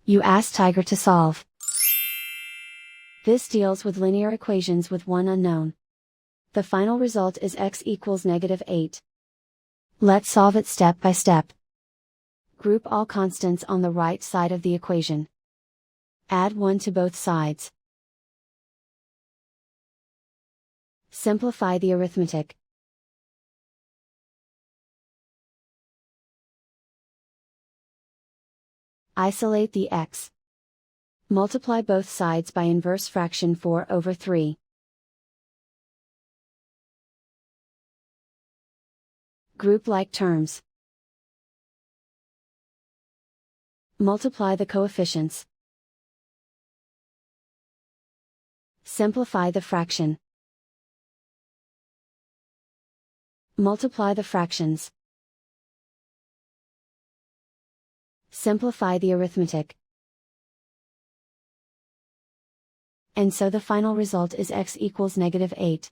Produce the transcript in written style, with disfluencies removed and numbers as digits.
You ask Tiger to solve. This deals with linear equations with one unknown. The final result is x equals -8. Let's solve it step by step. Group all constants on the right side of the equation. Add 1 to both sides. Simplify the arithmetic. Isolate the x. Multiply both sides by inverse fraction 4/3. Group like terms. Multiply the coefficients. Simplify the fraction. Multiply the fractions. Simplify the arithmetic. And so the final result is x equals -8.